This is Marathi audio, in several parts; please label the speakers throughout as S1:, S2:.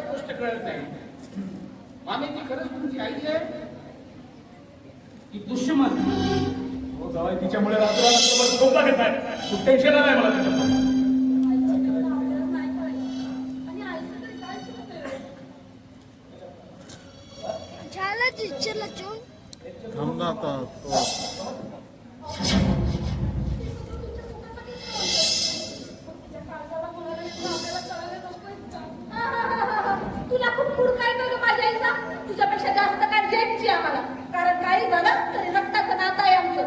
S1: एक गोष्ट कळत नाही, मामी ती खरंच तुमची आई आहे की दुश्मन?
S2: हो जावई, तिच्यामुळे रात्र झोप लागत नाही. खूप टेन्शन आलंय मला त्याच्यामुळे.
S3: थांब ना आता.
S4: तुला खूप मूड काय करू माझ्या आईचा? तुझ्यापेक्षा जास्त काय जेटची आम्हाला, कारण काही झालं तरी रक्ताचं नातं आहे आमचं.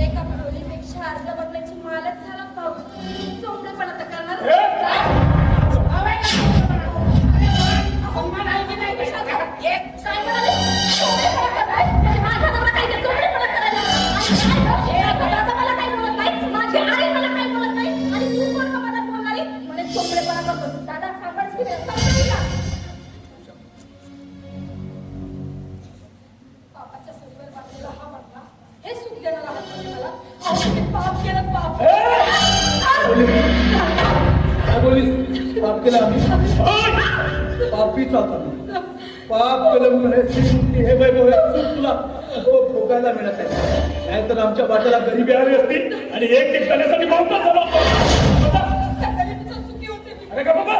S4: एका मुलीपेक्षा अर्ध बदलाची मालच झाला भाऊ. चोंगडेपणा तर करणार
S2: पाप केलं आम्ही, पापीच होता. पाप केलं म्हणून हे वैभव तुला भोगायला मिळत आहे. नाहीतर आमच्या वाट्याला गरीबी आली असती आणि एक करण्यासाठी मावता झाला. अरे का बाबा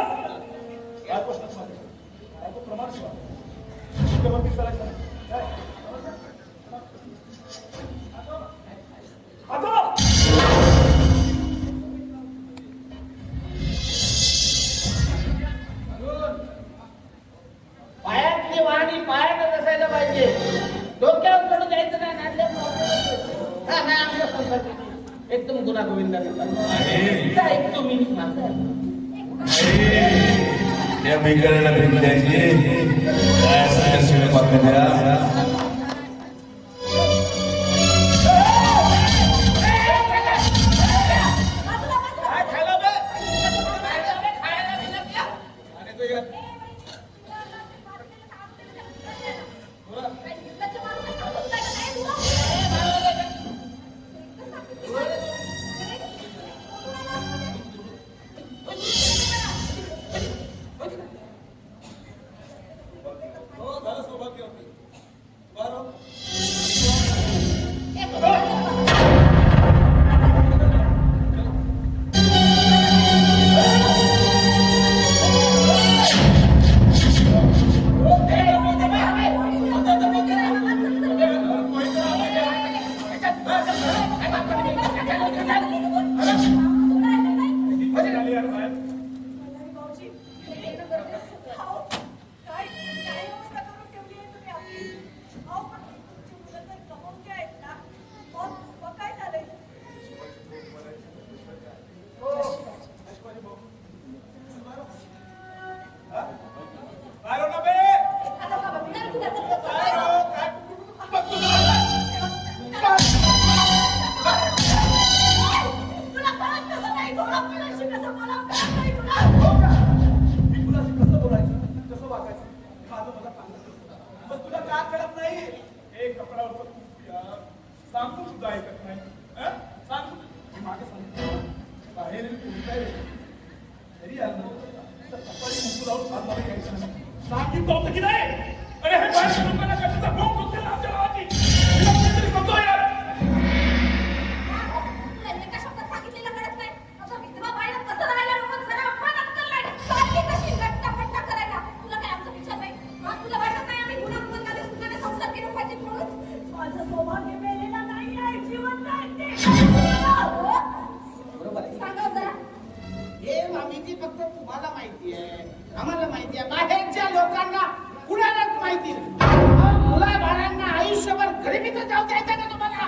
S2: प्रमाण
S1: पायातली वाणी पायातच असायला पाहिजे, डोक्यावर चढून द्यायचं नाही. नाटल्या नाही आमच्या संसाराची एकदम गुन्हा गोविंदा तुम्ही
S5: त्या मेकरला भेट द्यायची काय असं बातम्या
S1: फक्त तुम्हाला माहिती आहे, आम्हाला माहिती आहे, बाहेरच्या लोकांना कुणालाच माहिती नाही. मुला बाळांना आयुष्यभर गरिबीत जाऊ द्यायचं का तुम्हाला?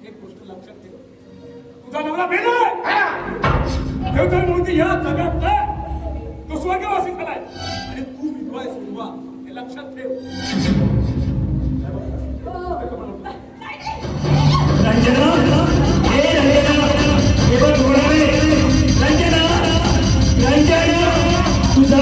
S2: एक गोष्ट लक्षात ठेव, तुझा नवरा बेल मोदी या जगात तो स्वर्गवासी झालाय आणि तू विधवा आहेस. विधवा हे लक्षात ठेव. तुझा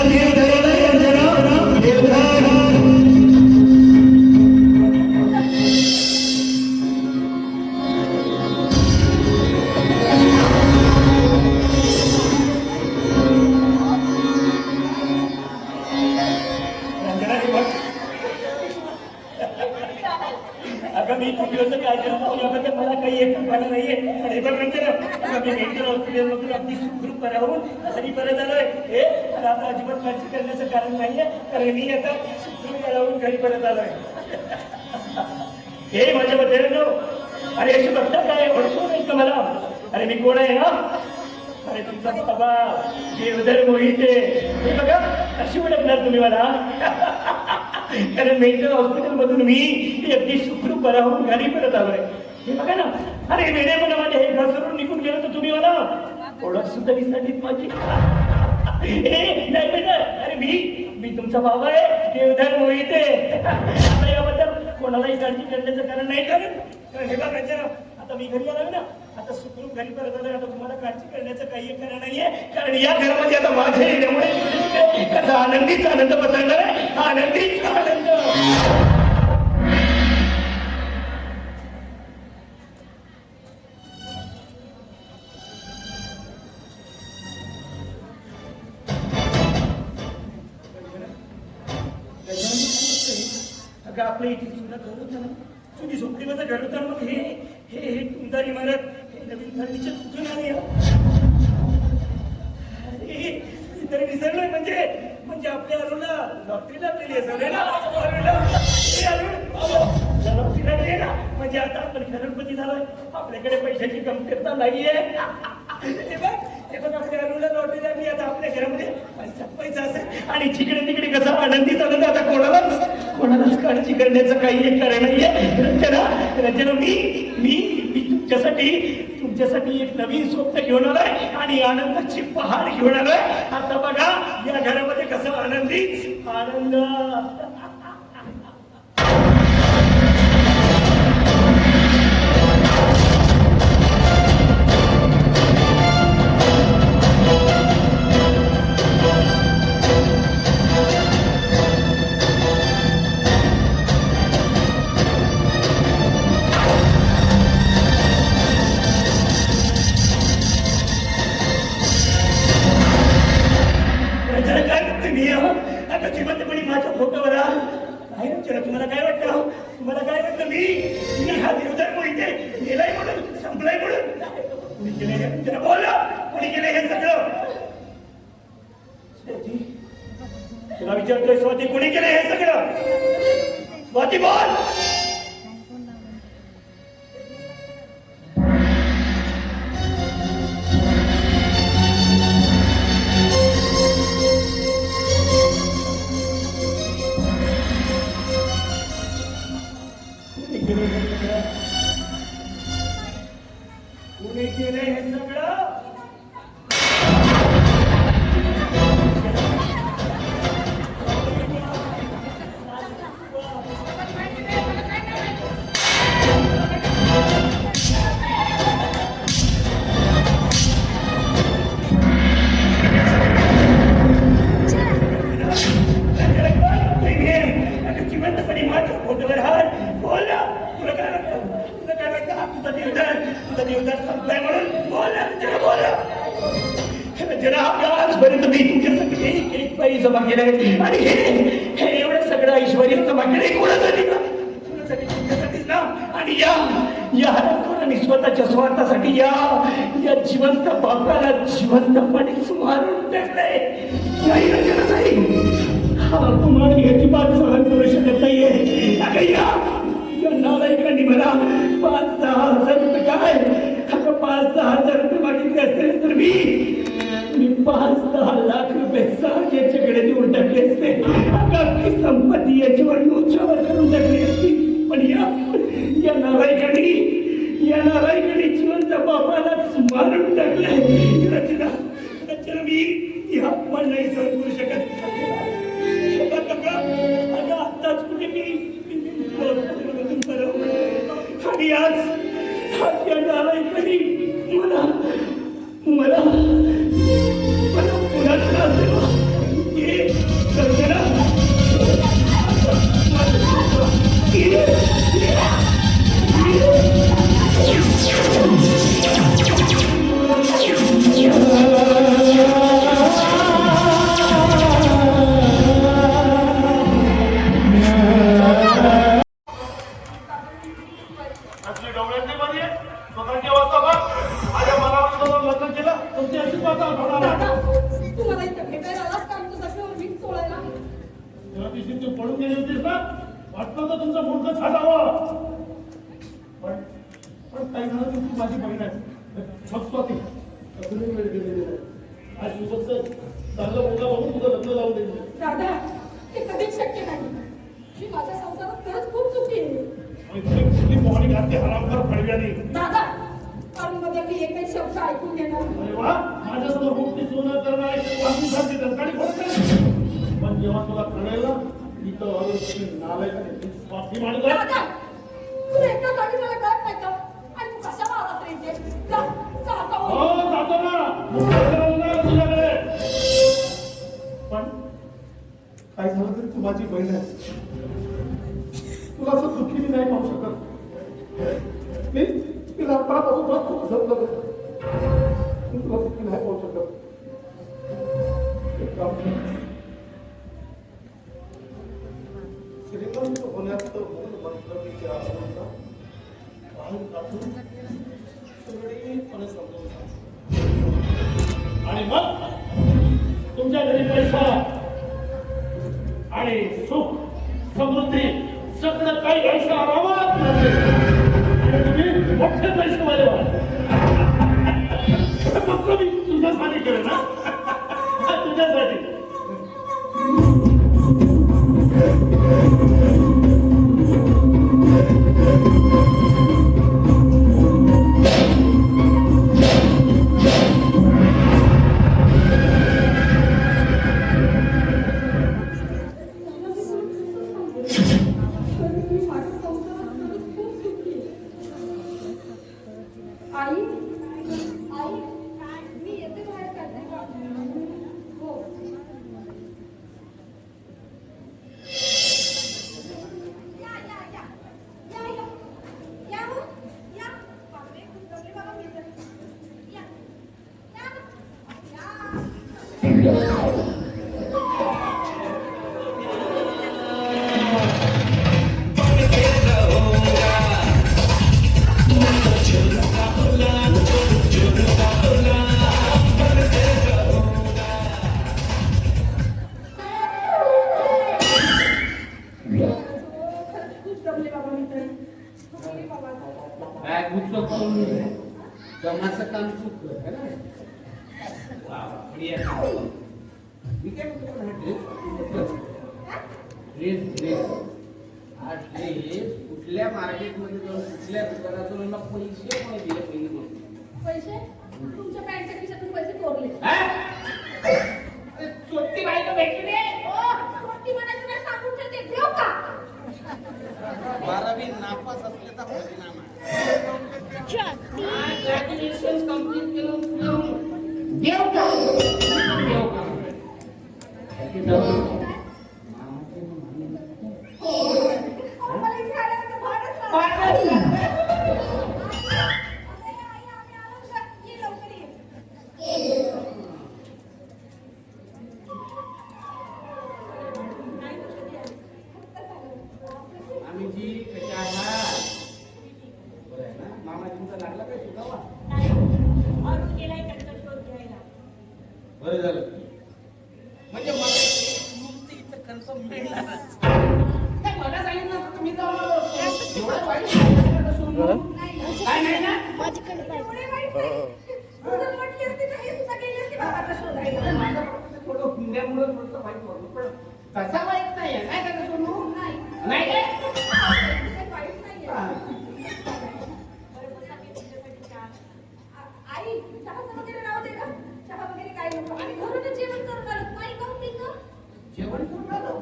S2: सुखरूप राहून घरी परत आलोय. हे आता अजिबात काळजी करण्याचं कारण नाहीये, कारण मी आता सुखरूप राहून घरी परत आलोय. हे माझ्या बद्दल अरे अशी बघता काय ओळखतो नाही का मला? अरे मी कोण आहे ना? अरे तुमचा बाबा देवधर मोहिते. हे बघा कशी ओळखणार तुम्ही मला? कारण मेंटल हॉस्पिटल मधून मी अगदी सुखरूप राहून घरी परत आलोय. हे बघा ना, अरे वेळेपणा माझ्या हे घर सोडून निघून गेलो तर तुम्ही मला ओळख सुद्धा विसरलीत माझी. नाही बेटा, अरे मी तुमचा बाबा आहे देवधर मोहिते. आता याबद्दल कोणालाही काळजी करण्याचं कारण नाही. कारण हे बघा जरा आता मी घरी आलोय ना, आता सुखरूप घरी परत आलोय. आता तुम्हाला काळजी करण्याचं काही कारण नाहीये, कारण या घरामध्ये आता माझ्या येण्यामुळे कसा आनंदीच आनंद पसरणार आहे. आनंदीच आनंद. अगं आपल्या इथे सुद्धा घर होतं ना, तुम्ही झोपडी माझं घर होतं ना, मग हे हे हे तुमचा इमारत हे नवीन फर्निचर कुठून आले? अरे तर विसरलोय. म्हणजे आपल्या अरुणला लॉटरी लागलेली आहे सगळे ना. लॉटरी लागली आहे ना, म्हणजे आता आपण करोडपती झालोय. आपल्याकडे पैशाची कमतरता नाहीये. हे बघ आपल्या अरुणला लॉटरी लागली. आता आपल्या घरामध्ये पैसा असेल आणि जिकडे तिकडे कसं आनंदी चालत. आता कोणालाच काळजी करण्याचं काही एक कारण नाहीये. रंजना मी तुमच्यासाठी एक नवीन स्वप्न घेऊन आलोय आणि आनंदाची पहाड घेऊन आलोय. आता बघा या घरामध्ये कसं आनंदीच आनंद. आता जिवंतपणी माझ्या फोटोवर नाही रंजना. तुम्हाला काय वाटतं? मी हा देवदार मोहिते गेलाय म्हणून, संपलाय म्हणून? कुणी केलंय हे रंजना? बोल, कुणी केलंय हे सगळं? तुला विचारतोय स्वाती, कुणी केलंय हे सगळं? स्वाती बोल. कुणी केलंय हे सगळं? जिवंतपणी माझ्या फोटोवर हार. बोल ना, तुला काय वाटतं? तुझा देवदार संपलाय म्हणून? बोल ना रंजना, बोल ना. रंजना, आजपर्यंत मी तुमच्यासाठी एक पैसे जमा केलाय आणि हे एवढं सगळं ऐश्वर्य जमा केलंय कोणासाठी? तुमच्यासाठीच ना. आणि या मी स्वतःच्या स्वार्थासाठी या जिवंत बापाला जिवंतपणेच मारून टाकलंय. नाही रंजना, नाही. हा तुम्हाला याची बात सहन करू शकत नाहीये. या नालायकांनी मला 5,000-10,000 रुपये काय 5,000-10,000 रुपये मागितले असते तर मी 5-10 लाख रुपये सहज याच्याकडे देऊन टाकले असते. आपली संपत्ती याच्यावर उच्चावर करून टाकली असती. पण या नालायकांनी जिवंत बापालाच मारून टाकले. रचना मी या पण नाही सहन करू शकत. अगं आत्ताच कुठे आणि आज या नालायकांनी मला पुन्हा त्रास दिला. हे रंजना
S5: असली डोंगरातली मध्ये स्वतःच्या वाजता
S6: दिवशी तू पडून गेली होतीस ना, वाटलं तर तुमचं मुंडकं छाटावं. पण काही झालं तर तू माझी बहीण आहे. बघतो ती अजूनही वेळ गेलेली नाही. आज शुभच चांगलं मुलगा बघून तुझं लग्न लावून देईल.
S4: दादा हे कधीच शक्य नाही. मी माझ्या संसारात खरंच खूप सुखी आहे.
S6: आणि तुझी कुठली मोहनी घातली हरामखोर फडव्याने.
S4: दादा मध्ये मी एकही शब्द ऐकून घेणार नाही.
S6: अरे वा, माझ्यासमोर मुक्ती सोनं करणार वाचून सांगते दरकाळी बोलते. पण जेव्हा तुला कळेल ना, मी तर नालायक स्वार्थी माणूस आहे.
S4: दादा तू एकदा सांगितलं कळत नाही का? आणि तू कशा मारास रे इथे? जा जा आता हो.
S6: हो जातो ना, मुलं तुझ्याकडे. पण काय झालं तरी तू माझी बहीण आहे. तुला असं दुःखी मी नाही पाहू शकत. मी तिला लहानपणापासून तुला खूप जपलं होतं. मी तुला दुःखी नाही पाहू शकत. एक काम कर. श्रीमंत होण्याचं मूळ मंत्र मी त्या आनंदा बाहेर काढून सगळेपणे समजून सांगतो. आणि मग तुमच्या घरी पैसा आणि सुख समृद्धी सगळं काही घ्यायचं आरामात आणि तुम्ही मोठे पैसे वाले व्हाल. फक्त मी तुझ्यासाठी करेन ना, तुझ्यासाठी.
S4: आई आई मी येते बाहेर करते का? हो या या या या या या हो या बापरे खूप जमले बाबा मी तर या या या खूप जमले बाबा मी तर जमले बाबा.
S1: काय गुस्सा करून जमाचं काम खूप है ना. वा, बढ़िया. मी काय म्हणतो ड्रेस हा ड्रेस कुठल्या मार्केटमध्ये जाऊन कुठल्या दुकानातून पैसे कोणी दिले पहिली गोष्ट.
S4: पैसे तुमच्या पॅन्टच्या खिशातून पैसे चोरले.
S1: चोट्टी बायको भेटली रे.
S4: ओ चोरटी म्हणायचं नाही, सांगून ठेवते. देऊ का?
S1: 12वी नापास असल्याचा परिणाम आहे. ग्रॅज्युएशन कंप्लीट केलं देव का देव का
S4: मला इथे आल्यानंतर भाडंच लागलं. अरे आई, आम्ही आलो का? ये लवकर ये.
S1: आम्ही जी कशी आहात बरं आहे ना. मामाजींचा लागला काय सुद्धा
S4: अरुण गेलाय त्यांचा शोध घ्यायला.
S1: बरं झालं. म्हणजे मला मुक्ती इथं कन्फर्म मिळणारच. मला सांगितलं असतं तर मी जाऊन आलो असतो. एवढं वाईट झालं सोडून. काय नाही ना.
S4: एवढे वाईट नाही. तुझं म्हटली असती तर हे सुद्धा गेली असती बाबाचा शोधायला.
S1: माझं फक्त थोडं हुंड्यामुळे थोडंसं वाईट वाटलं. पण तसा वाईट नाहीये नाही का सोडून. नाही काय
S4: काही वाईट नाहीये. आई चहाचं वगैरे राहू दे का? चहा वगैरे काही नको. आणि घरूनच जेवण करून आलो. काही करून दे का?
S1: जेवण करून आलो.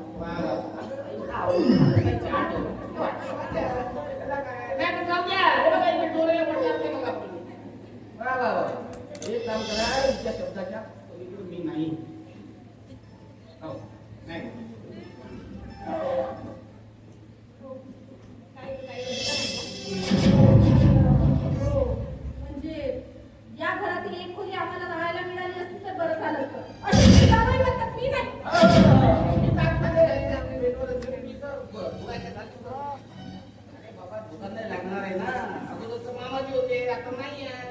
S1: जाऊ द्या. एवढं काही मी डोळे पडणार नाही बघा आपण. वा. एक काम करा, इतक्या शब्दाच्या पलीकडे मी नाही. हो नाही.
S4: म्हणजे या घरातील एक खोली आम्हाला राहायला मिळाली असती तर बरं झालं असतं. अशी जावई म्हणतात मी नाही.
S1: मी ताकमध्ये राहिली आपली बेडवर असेल. मी तर बुवायच्या झाली तर. अरे बाबा दुकान नाही लागणार आहे ना. अगोदर तर मामाजी होते, आता नाही आहे.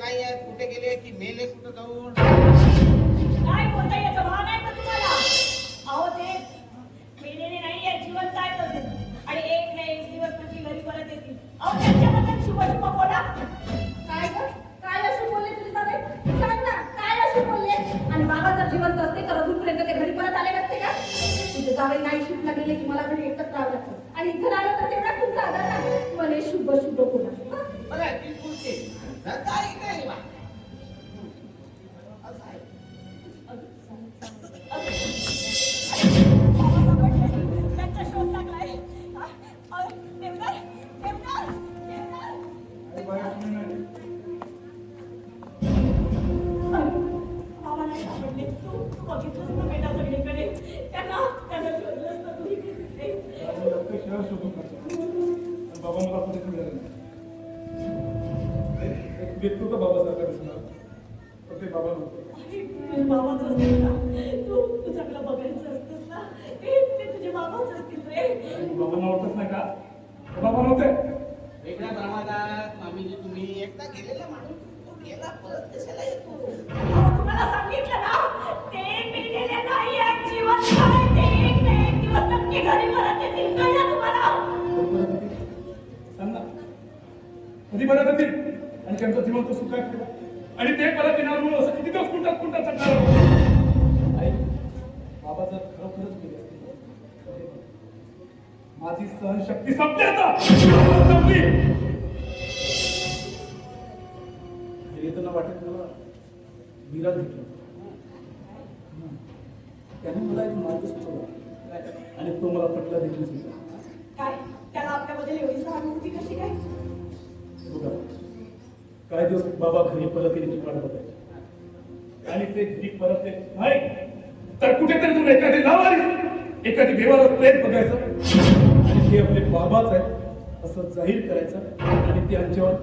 S1: नाही आहेत, कुठे गेले की मेले कुठं जाऊन.
S4: काय बोलता याचा भाव नाही का तुम्हाला? अहो ते आणि बाबा जर जिवंत असते तर अजूनपर्यंत ते घरी परत आले नसते का? तुझे जावई नाईट शिफ्टला गेले की मला घरी एकच राहावं लागतं आणि इथं आलं तर तेवढा तुमचा आधार नाही म्हणे शुभ शुभ पुन्हा.
S1: बघा ती खुर्ची काही नाही बा. असं आहे.
S4: त्यांचा शोध लागलाय. देवदार, देवदार, देवदार. बाबा नाही सापडले. तू बघितलंस ना बेटा सगळीकडे. त्यांना शोधलंस ना तू इकडे.
S6: बाबा मला कुठे मिळालं नाही. भेटतो का बाबा सारखा दिसणार पण ते बाबा नव्हते.
S4: बाबाच असतील ना. तू तुझ्याकडे बघायचं असतंस ना. ते तुझे बाबाच असतील रे.
S6: बाबांना ओळखत नाही का बाबा नव्हते.
S1: वेगळ्या प्रमाणात मामीजी तुम्ही एकदा गेलेला माणूस तो गेला परत कशाला येतो.
S4: तुम्हाला सांगितलं ना ते मेलेले नाही आहेत, जिवंत आहेत. ते एक ना एक दिवस नक्की घरी परत येतील. कळलं तुम्हाला?
S6: सांग ना कधी परत येतील आणि त्यांचं जीवन तो सुखात ठेवा आणि ते परत येणार म्हणून असं किती दिवस कुंटात चढणार. आई बाबा जर खरोखरच गेले असतील तर माझी सहनशक्ती संपली आता. संपली. येताना वाटत मला विराज भेटलो. त्याने मला एक मार्ग सुचवला आणि तो मला पटला देखील सुचला.
S4: काय त्याला आपल्याबद्दल एवढी सहानुभूती कशी काय?
S6: बघा काही दिवस बाबा घरी परत येण्याची वाट बघायची आणि ते घरी परत येत नाही तर कुठेतरी तुम्ही एखादी लावारी एखादी बेवारस प्रेत बघायचं आणि ते आपले बाबाच आहेत असं जाहीर करायचं आणि ते आमच्यावर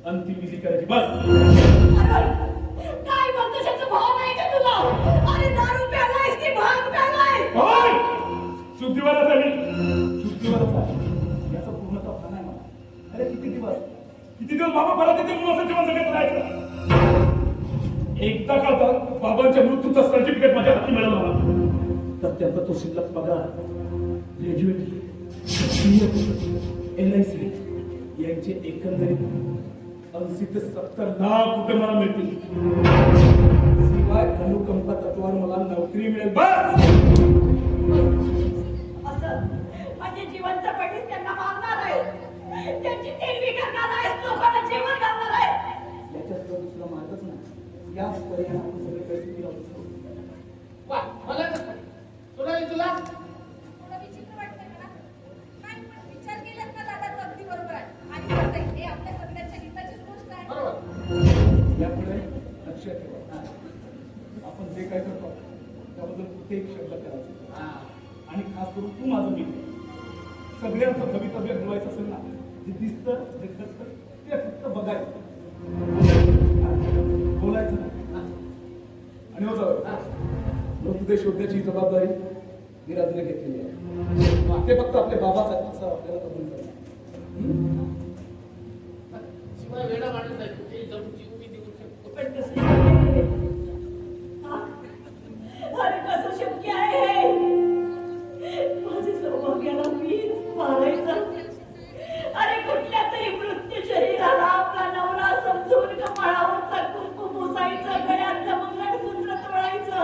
S6: अंतिम विधी करायची. बस.
S4: काय बोलतोस याचा भाव नाही का तुला? अरे दारू प्यालायस की भांग प्यालाय?
S6: शुद्धीवारच आहे शुद्धीवारच आहे याचा पूर्णतः भान आहे मला. अरे किती दिवस बाबा परत येते म्हणून असं जीवन जगत राहायचं. एकदा का बाबांच्या मृत्यूचा सर्टिफिकेट माझ्या हाती मिळाला मला तर त्याचा तो शिल्लक पगार ग्रॅज्युएटी LIC यांचे एकंदरीत 80 ते 70 लाख रुपये मला मिळतील. शिवाय अनुकंपा तत्वावर मला नोकरी मिळेल. बस.
S4: असं म्हणजे जिवंतपणीच त्यांना मारणार आहे, त्यांची देणगी करणार आहेस, लोकांना जेवण घालणार आहे.
S6: याच्यात दुसरा मार्गच नाही. याच पर्याय आपण सगळे परिस्थिती लावू शकतो.
S1: वा मला तुला तुला
S4: थोडं विचित्र वाटतंय मला. नाही पण विचार केलास ना दादाचं अगदी बरोबर आहे. आणि कसं हे आपल्या सगळ्यांच्या हिताचीच गोष्ट आहे.
S1: बरोबर.
S6: यापुढे लक्षात ठेवा आपण जे काय करतो त्याबद्दल कुठे एक शब्द करायचा आणि खास करून तू माझं मित्र सगळ्यांचं भवितव्य घडवायचं असेल ना जे दिसतं जे घडतं ते फक्त बघायचं बोलायचं नाही. आणि हो जाऊ मृतदेह शोधण्याची जबाबदारी विराजने घेतलेली आहे. ते फक्त आपले बाबाच आहेत असं आपल्याला कबूल करणार.
S1: शिवाय वेळा माणूस आहे कुठे जाऊन जीव मी देऊ शकतो.
S4: पण कसं आहे? हा? अरे कसं शक्य आहे हे? माझे सौभाग्याला मीच मारायचं. अरे कुठल्या तरी मृत्यू शरीराला आपला नवरा समजून कपाळावरचा कुंकू पुसायचं, गळ्यातलं मंगळसूत्र तोडायचं,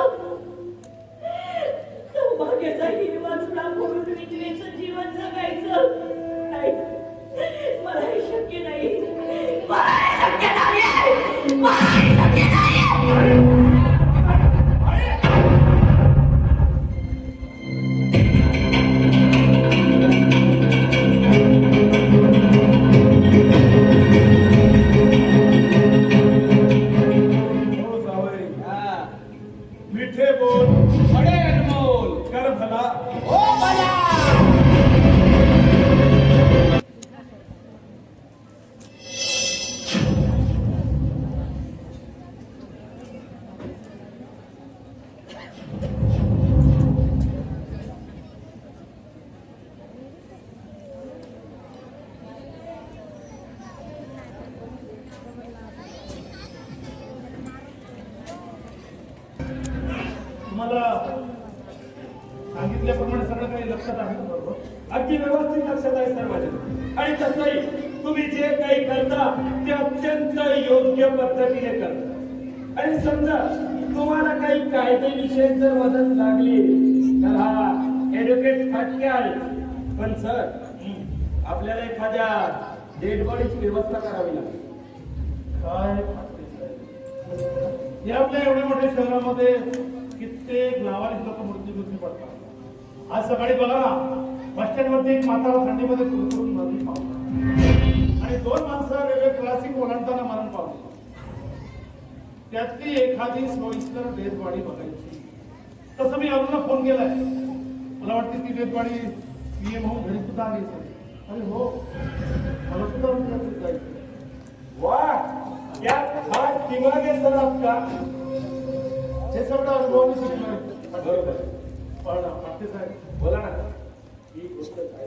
S4: सौभाग्याचा हिरवा चुडा म्हणून विधवेचं जीवन जगायचं. नाही, मला हे शक्य नाही. मला हे शक्य नाही. मला हे शक्य नाही.
S6: हो जावई मिठे बोल
S1: बडे अनमोल
S6: कर भला
S1: ओ भला.
S6: तुम्हाला सांगितल्याप्रमाणे सगळं काही लक्षात आहे ना बरोबर? अगदी व्यवस्थित लक्षात आहे सर माझ्या. आणि तसंही तुम्ही जे काही करता ते अत्यंत योग्य पद्धतीने करता. आणि समजा तुम्हाला काही
S7: कायदे विषय जर मदत लागली तर हा ऍडव्होकेट फाटक्याल. पण सर आपल्याला एखाद्या डेड बॉडीची व्यवस्था करावी लागेल.
S6: काय फाटके साहेब, या आपल्या एवढ्या मोठ्या शहरामध्ये कित्येक लावारीस लोक मृत्युमुखी पडतात. आज सकाळी बघा ना, बस स्टँड वरती एक म्हातारा थंडीमध्ये कुरकुरून नदी पावला आणि 2 माणसं रेल्वे क्रॉसिंग ओलांडताना मरण पावली. त्यातली एखादी सोयीस्कर डेड बॉडी बघायची. तसं मी अरुणला फोन केलाय. मला वाटते ती डेड बॉडी पीएम होऊन घरी सुद्धा आली असेल. अरे हो, मला सुद्धा अरुणला जायचं.
S7: वाह, क्या खास दिमाग है सर आपका.
S6: हे सगळं अनुभवाने शिकलोय.
S7: बरोबर.
S6: पण फाटके साहेब,
S7: बोला ना. ही गोष्ट काय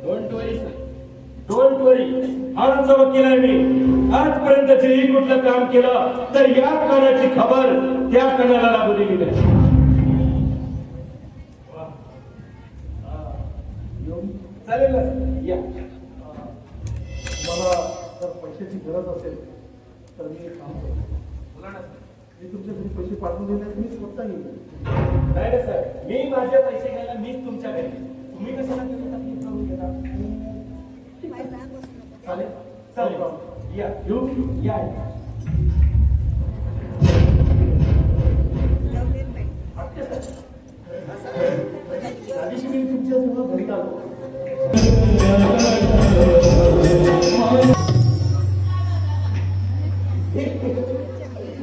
S7: डोंट वरी सर, डोंट वरी. आजचा वकील आहे मी. आजपर्यंत जेही कुठलं काम केलं तर या कानाची खबर त्या कानाला लागू दिली नाही.
S6: वा.
S7: चालेल ना सर, या.
S6: मला जर पैशाची गरज असेल तर मी एक काम करतो.
S7: बोला ना सर.
S6: मी तुमच्या घरी पैसे पाठवून देण्यास मी स्वतः येईल.
S7: नाही ना सर, मी माझे पैसे घ्यायला मीच तुमच्या घरी. तुम्ही कशाला त्याची तकलीफ करून घेता.
S6: चालेल
S7: चालेल, या येऊ या.
S6: फाटके साहेब, त्या दिवशी मी तुमच्या जवळ घरी आलो.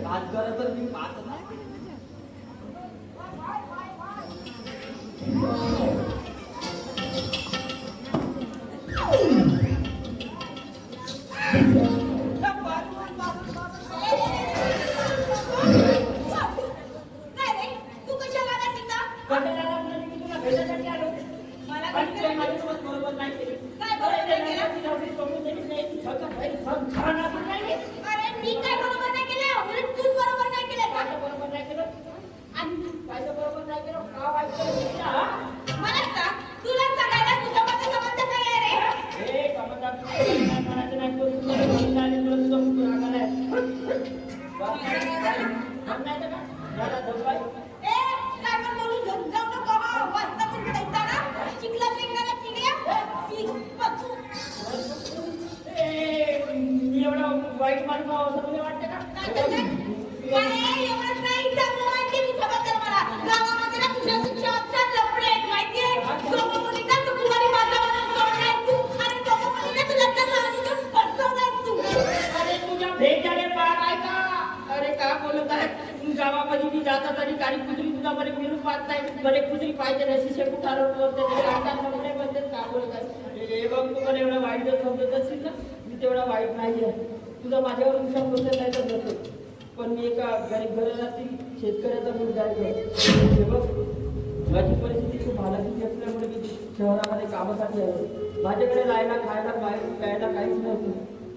S1: राजकारण तर मी पाहत नाही.
S4: काय रे, तू कशाला आलास इथं?
S1: कशाला म्हणजे मी तुला भेटायसाठी आलो.
S4: मला
S1: पण
S4: भेटायला
S1: तुला माझ्यासोबत बरोबर नाही केली.
S4: काय बरोबर नाही केलं?
S1: तिला एवढी सोडून दिली नाही. ती स्वतः बाई छान आपण नाही.
S4: अरे मी काय बरोबर नाही केलं, उलट तूच बरोबर नाही केलं.
S1: काय बरोबर नाही केलं? आणि काय बरोबर नाही केलं? का वाईट केलं तिला, हा?
S4: मला सांग, तुला सांगायला तुझा माझा संबंध काय आहे रे?
S1: ए, समजा नाही म्हणायचं नाही. तुला तुला आणि तुला तुझा मुलगा रागाला आहे. पण नाही तर काय? मला धोका आहे.
S4: ए, काय पण बोलून घेऊन जाऊ नको हा. वाजतातून जायचा ना, चिखलात निघाला पिढ्या, पीक बसू.
S1: ए, मी एवढा वाईट माणूस आहे असं तुला वाटतं का?
S4: काय करते? काय एवढंच नाही, चांगलं माहिती आहे तुझ्याबद्दल मला. गावामध्ये ना तुझ्या शिक्षणाचा लफडे आहेत माहितीये. दोघं मुलींना तू कुवारी वातावरण सोडलंय तू आणि दोघं मुलींना तू लग्न लावून फसवलंय तू.
S1: अरे तुझ्या भेटाने पार आहे का? अरे का बोलत आहे तू? गावामध्ये मी जातात आणि काही कुत्री तुझा बरे मिळून पाहत नाही. बरे कुत्री पाहिजे नशी शेकू चालवत बोलते काढतात म्हणून म्हणते का बोलत आहे. हे बघ तू मला एवढा वाईट जर समजत असेल ना, मी तेवढा वाईट नाही आहे. तुझा माझ्यावर विश्वास बसत नाही तर नसेल. पण मी एका गरीब घरातील शेतकऱ्याचा मुलगा आहे. हे बघ माझी परिस्थिती खूप हालाकीची असल्यामुळे मी शहरामध्ये कामासाठी आलो. माझ्याकडे राहायला खायला प्यायला काहीच नव्हतं.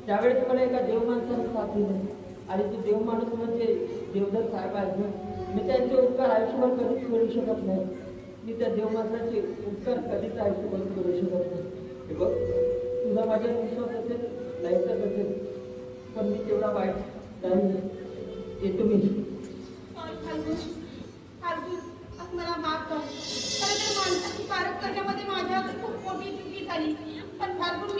S1: त्यावेळेस मला एका देव माणसाने साथ दिली आणि ते देव माणूस म्हणजे देवधर साहेब आहेत ना. मी त्यांचे उपकार आयुष्यभर कधीच करू शकत नाही. मी त्या देव माणसाचे उपकार कधीच आयुष्यभर करू शकत नाही. हे बघ तुझा माझ्यावर विश्वास असेल नाही तर असेल, पण मी तेवढा वाईट नाही. येतो मी.
S4: अर्जुन, आज मला माफ कर. खरं तर माणसाची पारख करण्यामध्ये माझ्यावर खूप मोठी चुकी झाली. पण फाल्गुन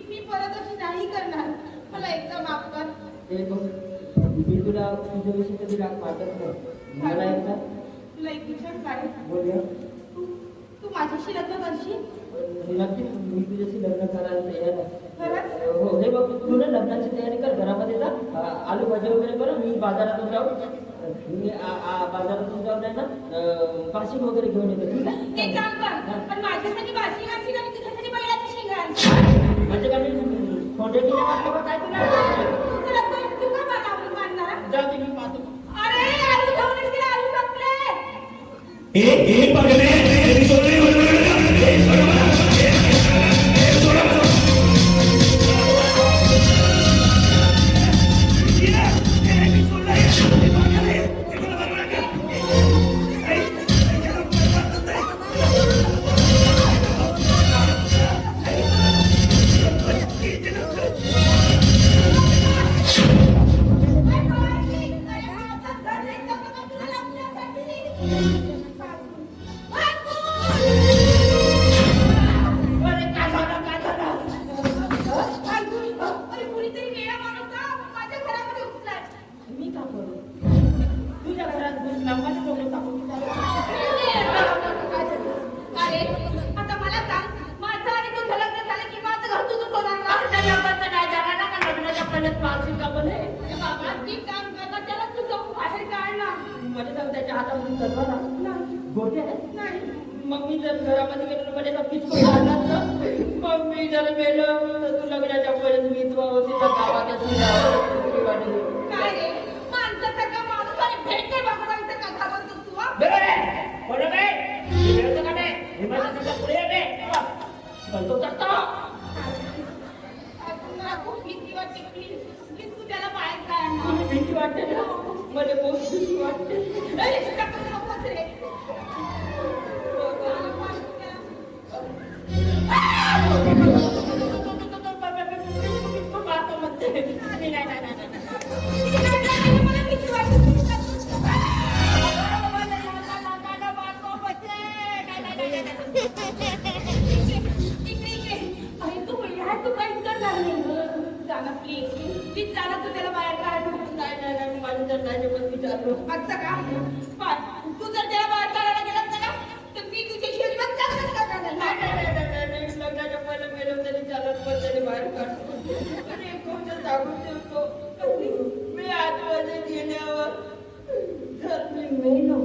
S4: मी परत अशी नाही करणार. मला एकदा माफ कर.
S1: हे बघ मी तुला तुझ्याविषयी कधी राग वाटत नाही. मला एकदा
S4: तुला एक विचार काय?
S1: बोलूया.
S4: तू माझ्याशी लग्न करशील?
S1: नक्कीच मी तुझ्याशी लग्न करायला तयार आहे.
S4: खरंच?
S1: हो हे बघ तू ना लग्नाची तयारी कर. घरामध्ये जा. आलू भाजी वगैरे बरं. मी बाजारातून जाऊ. मी बाजारातून जाऊन आहे ना पाशिंग वगैरे घेऊन येतो. ठीक आहे?
S4: एक काम कर. पण माझ्यासाठी भाजी घालशील आणि तुझ्यासाठी बैलाची शिंग घाल.
S1: म्हणजे काय मी खोंडेटीने वाटलं का काय तुला?
S4: तुझं लग्न तू का बांधावरून बांधणार?
S1: जाऊ दे मी पाहतो.
S4: अरे आलू घेऊनच गेला, आलू संपले.
S5: एक पकडले
S1: अरे काय झालं काय झालं
S4: अरे कुणीतरी वेळा माणूस ना माझ्या घरामध्ये घुसलाय.
S1: मी का करू तुझ्या घरात घुसला माझ्या डोक्यात टाकून
S4: अरे आता मला सांग, माझं आणि तुझं लग्न झालं की माझं घर तुझं सोडणार ना?
S1: नाही जाणार ना का लग्नाच्या पहिल्याच पावशी का पण
S4: अरे बाबा, ती काम करता त्याला तुझं बाहेर काढ ना.
S1: मध्ये जाऊन त्याच्या हातामधून तलवार आहे. गोटे आहे
S4: नाही.
S1: मग मी जर घरामध्ये गेलो तर माझ्या नक्कीच कोण राहणार ना. मग मी जर गेलो तर तू लग्नाच्या पहिल्याच विधवा होती तर गावात असेल
S4: काय रे, माणसासारखा माणूस आणि भेट नाही बाबरांचं का घाबरतोस तू, हा?
S1: बरोबर आहे बरोबर आहे वेळचं का नाही हे माझ्या समजा पुढे येते पण तो करतो
S4: मला खूप भीती वाटते. प्लीज तू त्याला बाहेर काढ ना.
S1: तुला भीती वाटते ना मला बहुत भीती वाटते
S4: अरे, तुला कसं नकोच रे.
S1: मारतो म्हणते नाही
S4: मला भीती वाटते. प्लीज जाना तू त्याला बाहेर काढ.
S1: नाही माझं तर नाही पण विचारलो
S4: असं का? पण तू जर त्याला बाहेर काढायला गेलास ना तर मी तुझ्याशी अजिबात जास्तच करणार नाही.
S1: नाही लग्नाच्या पहिलं मेलं तरी चालत पण तरी बाहेर काढतो आणि कोणतं सांगून ठेवतो मी आतमध्ये गेल्यावर जर मी मेलो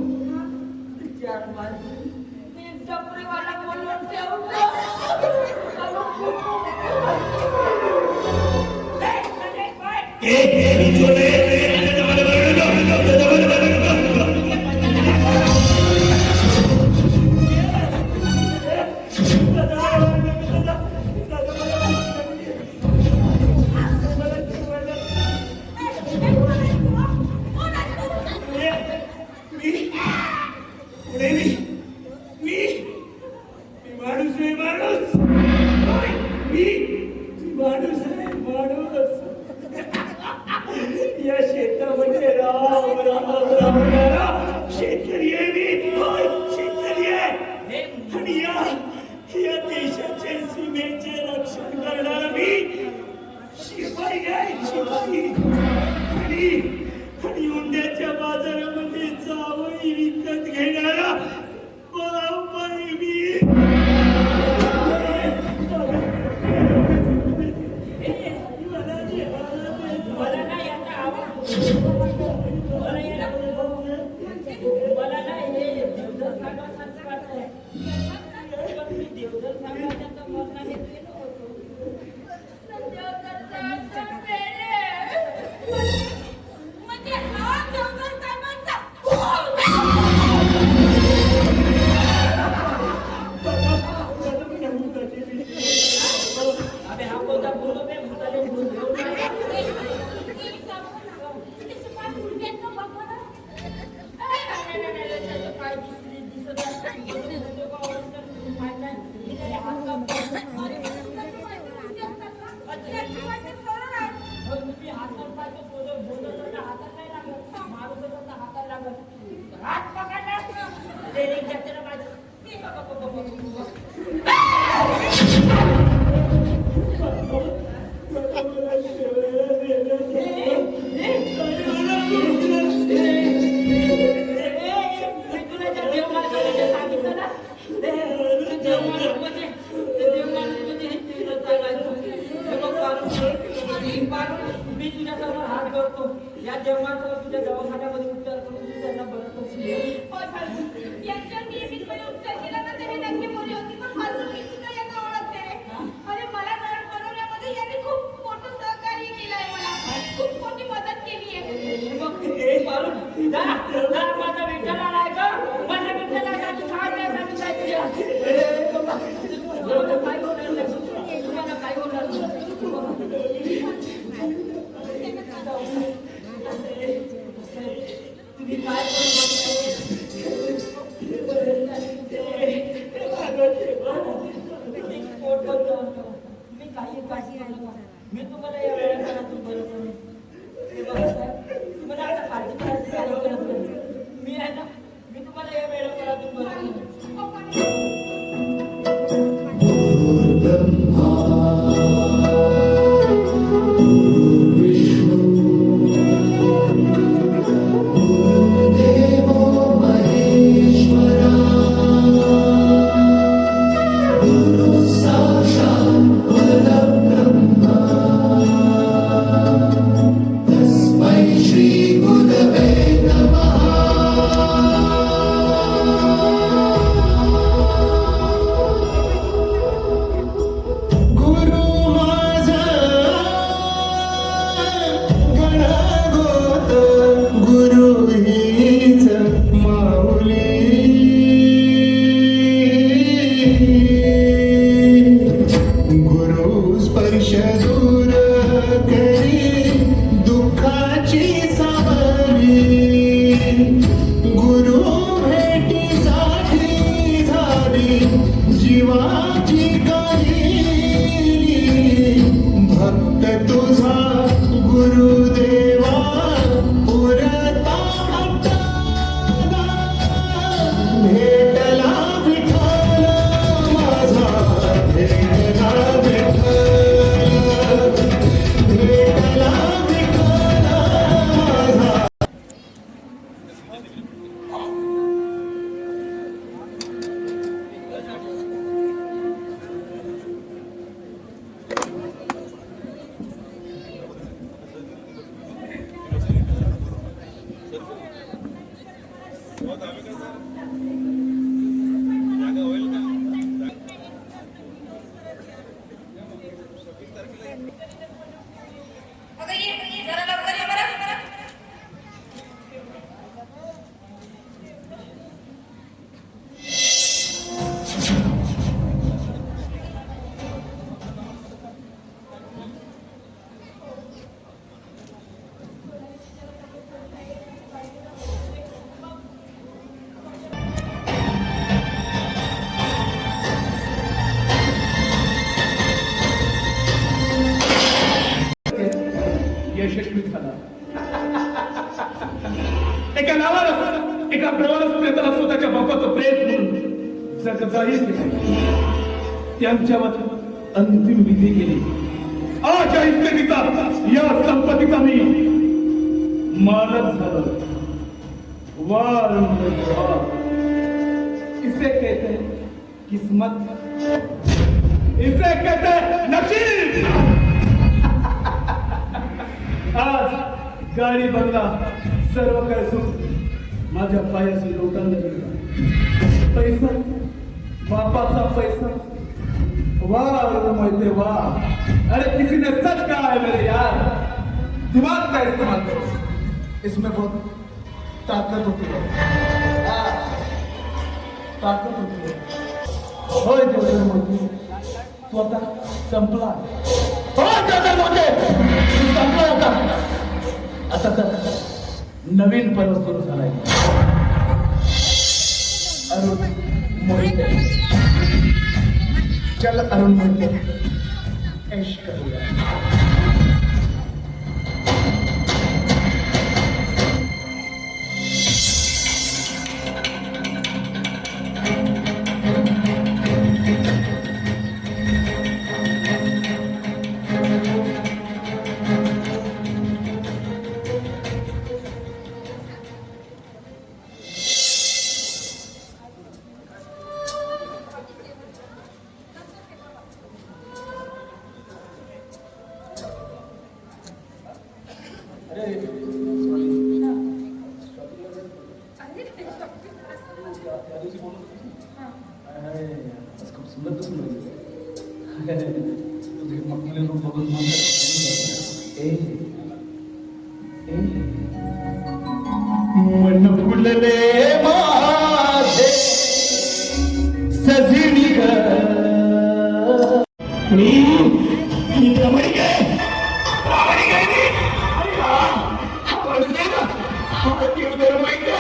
S1: चार माणसं मी टपरीवाला बोलून ठेवतो
S5: या शेतामध्ये राम राम राम राम शेतकरी आहे मी होय शेतकरी आहे आणि या देशाचे सीमेचे रक्षण करणारा मी शिपाई आहे शिपाई आणि उंड्याच्या बाजारामध्ये जावई विकत घेणारा बाप आहे मी
S1: मला नाही आता आवडतो मला नाही हे देवदर सांगायचं वाटतंय पण मी देवदर सांगायच्या तर मरणाने गेलो होतो
S4: म्हणजे हा देवघर साहेबांचा
S1: अबे हा कोणता बोललो बे भूताले भूत घेऊन हात पकडला मी तुझ्यासमोर हात करतो या जेवणासोबत तुझ्या दवाखान्यामध्ये उपचार करून तू त्यांना बरं करशील
S4: यांच्या नियमितपणे उपचार केला तर त्यांनी नक्की बरी होती. पण माझं मी सुद्धा यांना ओळखते आणि मला नळ बनवण्यामध्ये यांनी खूप मोठं सहकार्य केलंय. मला खूप मोठी मदत केली आहे.
S1: मग हे मारून जा माझा विठ्ठला नाही का माझ्या विठ्ठलासाठी काय नाही काय होणार नाही तुम्हाला काय होणार तुम्ही काय मी काही मी तुम्हाला या वेळेला बरोबर मला आता काळजी करायची मी आहे ना मी तुम्हाला
S6: एका नावानं एका प्रवास प्रेताला स्वतःच्या बापाचं प्रेत म्हणून जगजाहीर केलं. त्यांच्यावर अंतिम विधी केली. आज या इस्टेटीचा या संपत्तीचा मी मालक झालो. वार इसे कहते हैं किस्मत, इसे कहते हैं नसीब. आज गाडी बंगला सर्व काही सुख माझ्या पायाशी लोटांना गेला. पैसा, बापाचा पैसा, वाह मोहिते वाह. अरे किसी ने सच कहा है मेरे यार, दिमाग का इस्तेमाल करो, इसमें बहुत ताकत होती है. ताकत होती है. होय देवधर मोहिते, तू आता संपला. होय देवधर मोहिते, तू संपला होता. आता तर नवीन पर्व सुरू झालाय. अरुण मोहिते, चल अरुण मोहिते, ऐश करूया. मन फुलले माझे सजनी ग.
S5: मी प्रामाणिक आहे. प्रामाणिक आहे मी. अरे हा माणूस आहे ना, हा देवधर मोहिते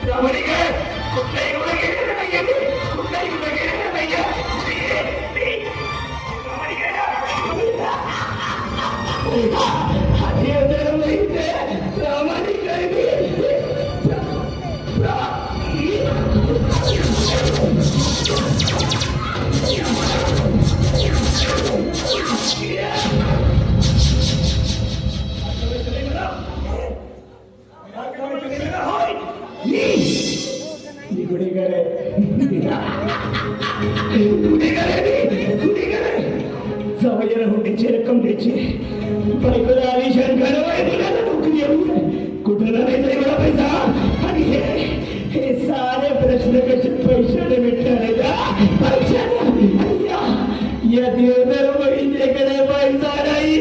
S5: प्रामाणिक आहे. कुठलाही गुन्हा केलेला नाहीये मी. कुठलाही गुन्हा केलेला नाहीये. मी प्रामाणिक आहे ना. हा देवधर मोहिते प्रामाणिक आहे मी. जावयाला हुंडीची रक्कम द्यायची. बायकोला आलिशान घालव आहे, मुलाला नोकरी हवी. कुठं नाही मला पैसा. आणि हे सारे प्रश्न कसे पैशाने मिटणार या देवधर मोहितेकडे पैसा नाही.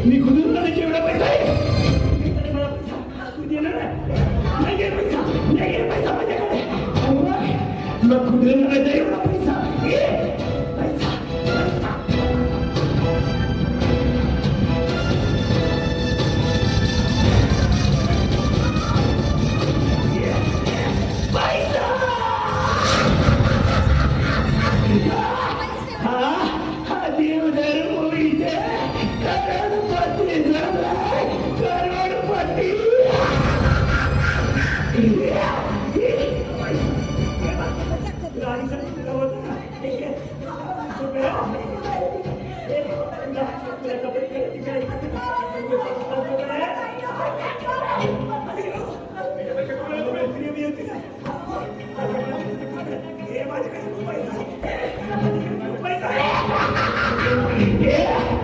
S5: मी खुदून राहण्याची एवढा पैसा आहे. पैसा माझ्याकडे. मग खुदून राहायचा एवढा पैसा. पैसा देवधर मोहिते करोडपती झालाय. करोडपती.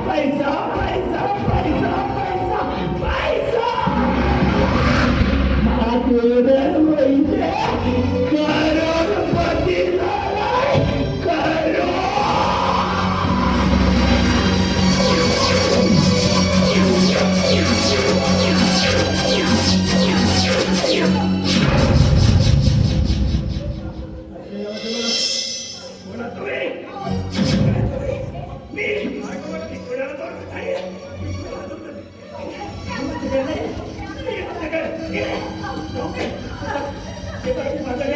S5: पैसा पैसा पैसा पैसा पैसा. हा देवधर मोहिते करोडपती झालाय. करोड. माझं